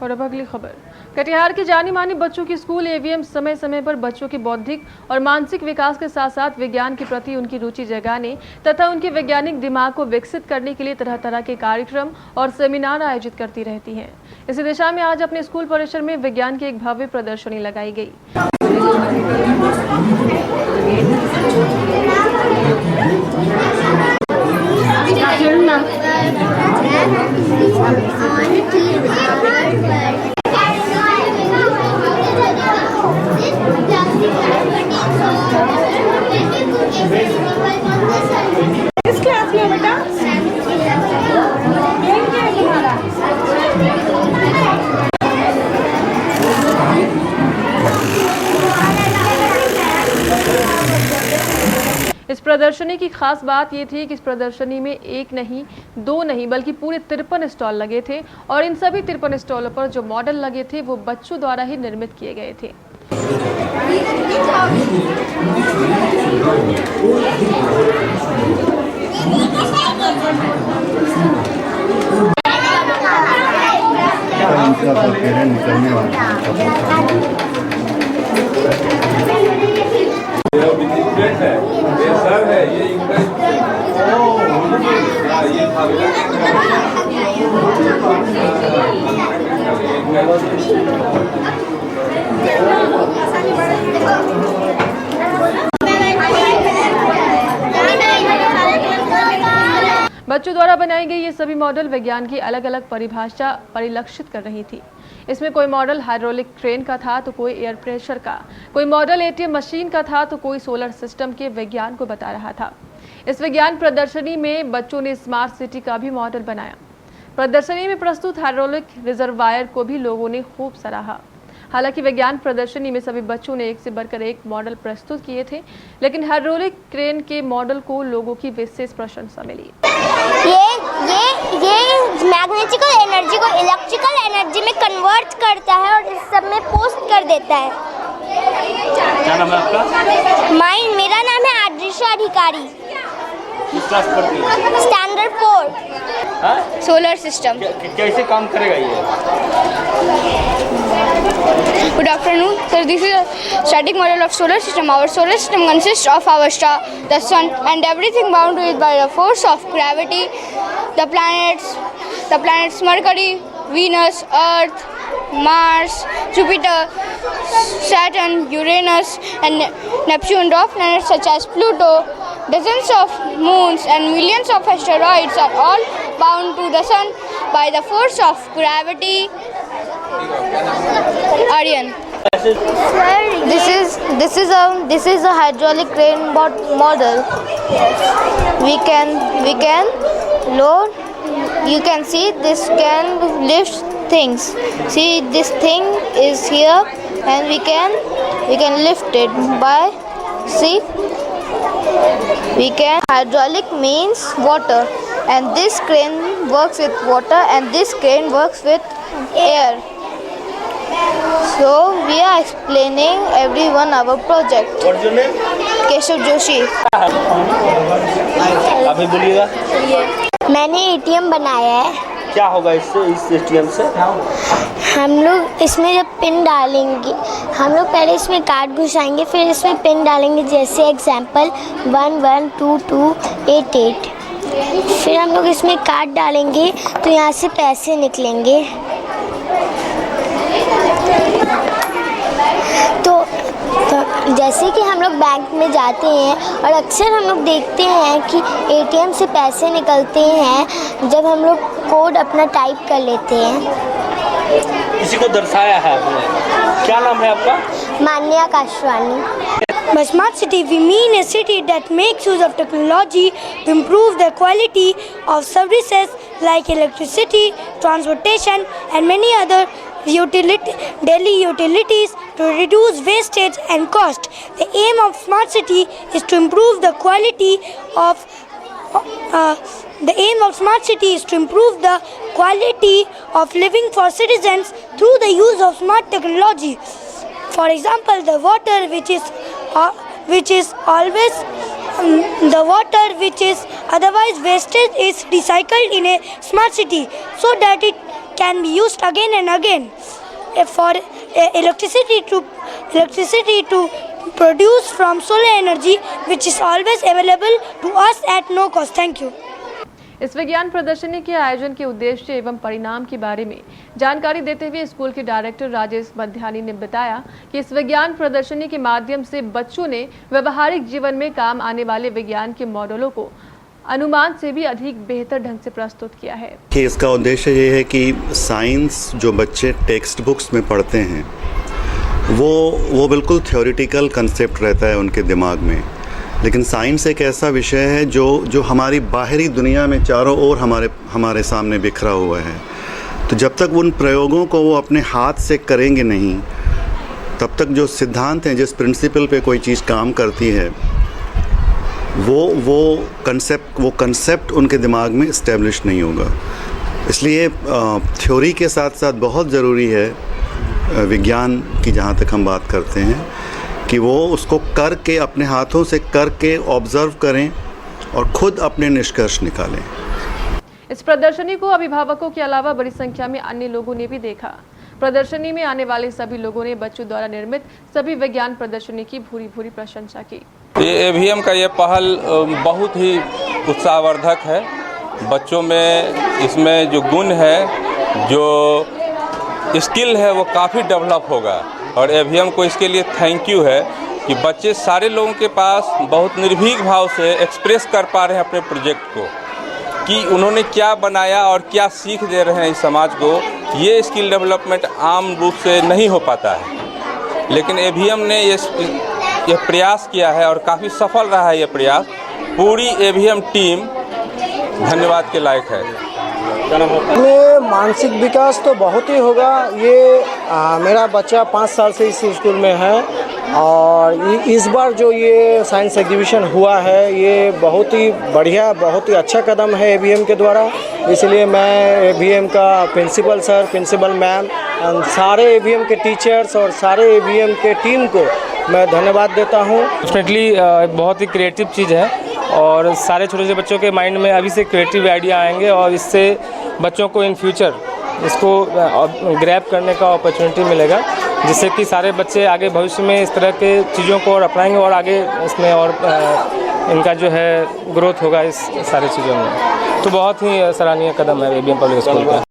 और अब अगली खबर। कटिहार के जानी मानी बच्चों की स्कूल एवीएम समय समय पर बच्चों के बौद्धिक और मानसिक विकास के साथ साथ विज्ञान के प्रति उनकी रुचि जगाने तथा उनके वैज्ञानिक दिमाग को विकसित करने के लिए तरह तरह के कार्यक्रम और सेमिनार आयोजित करती रहती है। इसी दिशा में आज अपने स्कूल परिसर में विज्ञान की एक भव्य प्रदर्शनी लगाई गई। किस क्लास में बेटा? इस प्रदर्शनी की खास बात ये थी कि इस प्रदर्शनी में एक नहीं, दो नहीं, बल्कि पूरे 53 स्टॉल लगे थे और इन सभी 53 स्टॉलों पर जो मॉडल लगे थे वो बच्चों द्वारा ही निर्मित किए गए थे। बच्चों द्वारा बनाई गई ये सभी मॉडल विज्ञान की अलग अलग परिभाषा परिलक्षित कर रही थी। इसमें कोई मॉडल हाइड्रोलिक क्रेन का था तो कोई एयर प्रेशर का, कोई मॉडल एटीएम मशीन का था तो कोई सोलर सिस्टम के विज्ञान को बता रहा था। इस विज्ञान प्रदर्शनी में बच्चों ने स्मार्ट सिटी का भी मॉडल बनाया। प्रदर्शनी में प्रस्तुत हाइड्रोलिक रिजर्वायर को भी लोगों ने खूब सराहा। हालांकि विज्ञान प्रदर्शनी में सभी बच्चों ने एक से बढ़कर एक मॉडल प्रस्तुत किए थे, लेकिन हाइड्रोलिक क्रेन के मॉडल को लोगों की विशेष प्रशंसा मिली। ये मैग्नेटिकल एनर्जी को इलेक्ट्रिकल एनर्जी में कन्वर्ट करता है और इस सब में पोस्ट कर देता है। क्या नाम है आपका? मेरा नाम है आद्रिशा अधिकारी। किस क्लास पढ़ती है? स्टैंडर्ड 4। सोलर सिस्टम कैसे काम करेगा ये? Good afternoon. So this is a static model of solar system. Our solar system consists of our star, the sun, and everything bound to it by the force of gravity. The planets Mercury, Venus, Earth, Mars, Jupiter, Saturn, Uranus, and Neptune. Dwarf planets such as Pluto, dozens of moons, and millions of asteroids are all bound to the sun by the force of gravity. Aryan. This is a hydraulic crane model. We can load. You can see this can lift things. See, this thing is here and we can lift it by, see, hydraulic means water, and this crane works with water and this crane works with air. So we are explaining everyone our project. What's your name? Keshav Joshi. अभी बोलिएगा। मैंने ATM बनाया है। क्या होगा इससे, इस ATM से? हम लोग इसमें जब पिन डालेंगे, हम लोग पहले इसमें कार्ड घुसाएंगे, फिर इसमें पिन डालेंगे, जैसे एग्जांपल 112288। फिर हम लोग इसमें कार्ड डालेंगे तो यहाँ से पैसे निकलेंगे। तो जैसे कि हम लोग बैंक में जाते हैं और अक्सर हम लोग देखते हैं कि एटीएम से पैसे निकलते हैं जब हम लोग कोड अपना टाइप कर लेते हैं। इसी को दर्शाया है आपने। क्या नाम है आपका? मान्या काशवानी। By smart city, we mean a city that makes use of technology to improve the quality of services like electricity, transportation, and many other daily utilities to reduce wastage and cost. The aim of smart city is to improve the quality of living for citizens through the use of smart technology. For example, the water which is otherwise wasted is recycled in a smart city so that it can be used again and again for electricity to produce from solar energy, which is always available to us at no cost. Thank you. इस विज्ञान प्रदर्शनी के आयोजन के उद्देश्य एवं परिणाम के बारे में जानकारी देते हुए स्कूल के डायरेक्टर राजेश बंध्यानी ने बताया कि इस विज्ञान प्रदर्शनी के माध्यम से बच्चों ने व्यवहारिक जीवन में काम आने वाले विज्ञान के मॉडलों को अनुमान से भी अधिक बेहतर ढंग से प्रस्तुत किया है। कि इसका उद्देश्य ये है कि साइंस जो बच्चे टेक्स्ट बुक्स में पढ़ते हैं वो बिल्कुल थ्योरेटिकल कंसेप्ट रहता है उनके दिमाग में, लेकिन साइंस एक ऐसा विषय है जो हमारी बाहरी दुनिया में चारों ओर हमारे सामने बिखरा हुआ है। तो जब तक उन प्रयोगों को वो अपने हाथ से करेंगे नहीं, तब तक जो सिद्धांत हैं, जिस प्रिंसिपल पे कोई चीज़ काम करती है, वो कंसेप्ट उनके दिमाग में इस्टेब्लिश नहीं होगा। इसलिए थ्योरी के साथ साथ बहुत ज़रूरी है विज्ञान की, जहाँ तक हम बात करते हैं, कि वो उसको करके, अपने हाथों से करके ऑब्जर्व करें और खुद अपने निष्कर्ष निकालें। इस प्रदर्शनी को अभिभावकों के अलावा बड़ी संख्या में अन्य लोगों ने भी देखा। प्रदर्शनी में आने वाले सभी लोगों ने बच्चों द्वारा निर्मित सभी विज्ञान प्रदर्शनी की भूरी प्रशंसा की। ये एवीएम का ये पहल बहुत ही उत्साहवर्धक है। बच्चों में इसमें जो गुण है, जो स्किल है, वो काफ़ी डेवलप होगा और एवीएम को इसके लिए थैंक यू है कि बच्चे सारे लोगों के पास बहुत निर्भीक भाव से एक्सप्रेस कर पा रहे हैं अपने प्रोजेक्ट को, कि उन्होंने क्या बनाया और क्या सीख दे रहे हैं इस समाज को। ये स्किल डेवलपमेंट आम रूप से नहीं हो पाता है, लेकिन एवीएम ने ये प्रयास किया है और काफ़ी सफल रहा है ये प्रयास। पूरी एवीएम टीम धन्यवाद के लायक है। में मानसिक विकास तो बहुत ही होगा। ये मेरा बच्चा 5 साल से इस स्कूल में है और इस बार जो ये साइंस एग्जीबिशन हुआ है, ये बहुत ही बढ़िया, बहुत ही अच्छा कदम है एवीएम के द्वारा। इसलिए मैं एवीएम का प्रिंसिपल सर, प्रिंसिपल मैम, सारे एवीएम के टीचर्स और सारे एवीएम के टीम को मैं धन्यवाद देता हूँ। डेफिनेटली बहुत ही क्रिएटिव चीज़ है और सारे छोटे छोटे बच्चों के माइंड में अभी से क्रिएटिव आइडिया आएंगे और इससे बच्चों को इन फ्यूचर इसको ग्रैब करने का अपॉर्चुनिटी मिलेगा, जिससे कि सारे बच्चे आगे भविष्य में इस तरह के चीज़ों को और अपनाएंगे और आगे इसमें और इनका जो है ग्रोथ होगा इस सारी चीज़ों में। तो बहुत ही सराहनीय कदम है एवीएम पब्लिक स्कूल का।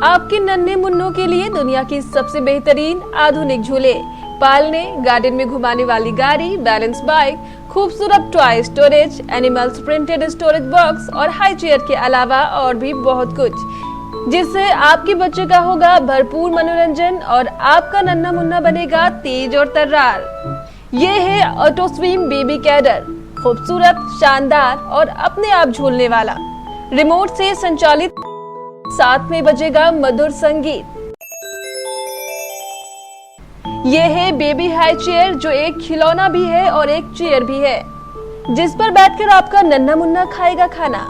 आपके नन्हे मुन्नों के लिए दुनिया की सबसे बेहतरीन आधुनिक झूले, पालने, गार्डन में घुमाने वाली गाड़ी, बैलेंस बाइक, खूबसूरत toy storage, animals printed storage box और हाई चेयर के अलावा और भी बहुत कुछ, जिससे आपके बच्चे का होगा भरपूर मनोरंजन और आपका नन्हा मुन्ना बनेगा तेज और तर्रार। ये है ऑटो स्विम बेबी कैडर, खूबसूरत, शानदार और अपने आप झूलने वाला, रिमोट से संचालित, साथ में बजेगा मधुर संगीत। ये है बेबी हाई चेयर, जो एक खिलौना भी है और एक चेयर भी है, जिस पर बैठकर आपका नन्हा मुन्ना खाएगा खाना।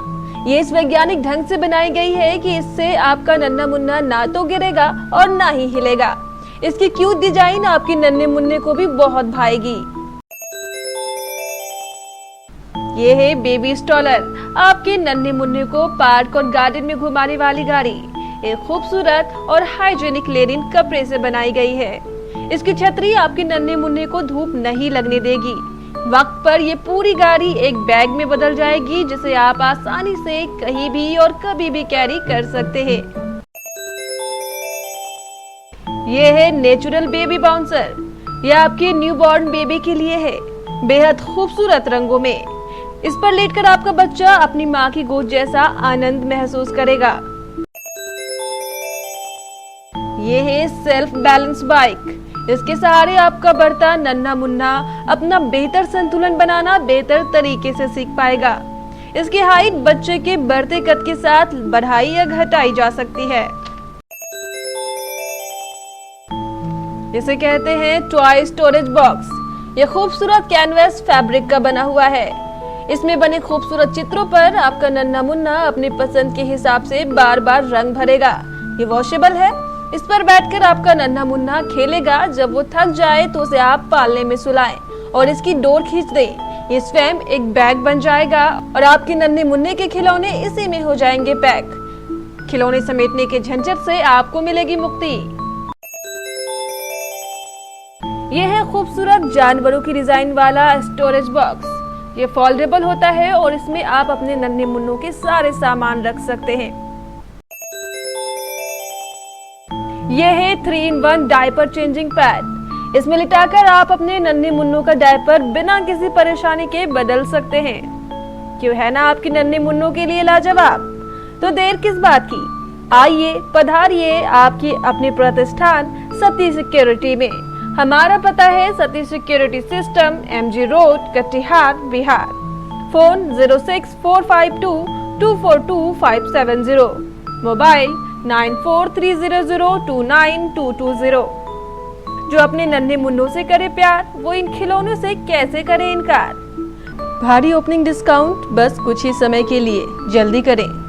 ये इस वैज्ञानिक ढंग से बनाई गई है कि इससे आपका नन्हा मुन्ना ना तो गिरेगा और ना ही हिलेगा। इसकी क्यूट डिजाइन आपके नन्हे मुन्ने को भी बहुत भाएगी। ये है बेबी स्टॉलर, आपके नन्हे मुन्ने को पार्क और गार्डन में घुमाने वाली गाड़ी। एक खूबसूरत और हाइजीनिक लेनिन कपड़े से बनाई गई है। इसकी छतरी आपके नन्हे मुन्ने को धूप नहीं लगने देगी। वक्त पर ये पूरी गाड़ी एक बैग में बदल जाएगी, जिसे आप आसानी से कहीं भी और कभी भी कैरी कर सकते हैं। ये है नेचुरल बेबी बाउंसर, यह आपके न्यूबॉर्न बेबी के लिए है, बेहद खूबसूरत रंगों में। इस पर लेटकर आपका बच्चा अपनी माँ की गोद जैसा आनंद महसूस करेगा। ये है सेल्फ बैलेंस बाइक, इसके सहारे आपका बढ़ता नन्हा मुन्ना अपना बेहतर संतुलन बनाना बेहतर तरीके से सीख पाएगा। इसकी हाइट बच्चे के बढ़ते कद के साथ बढ़ाई या घटाई जा सकती है। इसे कहते हैं टॉय स्टोरेज बॉक्स। यह खूबसूरत कैनवस फैब्रिक का बना हुआ है। इसमें बने खूबसूरत चित्रों पर आपका नन्हा मुन्ना अपनी पसंद के हिसाब से बार बार रंग भरेगा। ये वॉशेबल है, इस पर बैठकर आपका नन्हा मुन्ना खेलेगा। जब वो थक जाए तो उसे आप पालने में सुलाएं और इसकी डोर खींच दें। ये स्वयं एक बैग बन जाएगा और आपके नन्हे मुन्ने के खिलौने इसी में हो जाएंगे पैक। खिलौने समेटने के झंझट से आपको मिलेगी मुक्ति। यह है खूबसूरत जानवरों की डिजाइन वाला स्टोरेज बॉक्स। ये फोल्डेबल होता है और इसमें आप अपने नन्हे मुन्नों के सारे सामान रख सकते हैं। यह है 3-in-1 डायपर चेंजिंग पैड। इसमें लिटाकर आप अपने नन्हे मुन्नों का डायपर बिना किसी परेशानी के बदल सकते हैं। क्यों है ना आपके नन्हे मुन्नों के लिए लाजवाब? तो देर किस बात की, आइए पधारिए आपकी अपने प्रतिष्ठान सती सिक्योरिटी में। हमारा पता है Sati security system, MG road, Katihar, Bihar. Phone 06452242570, mobile 9430029220। जो अपने नन्हे मुन्नों से करे प्यार, वो इन खिलौनों से कैसे करे इनकार। भारी ओपनिंग डिस्काउंट बस कुछ ही समय के लिए, जल्दी करें।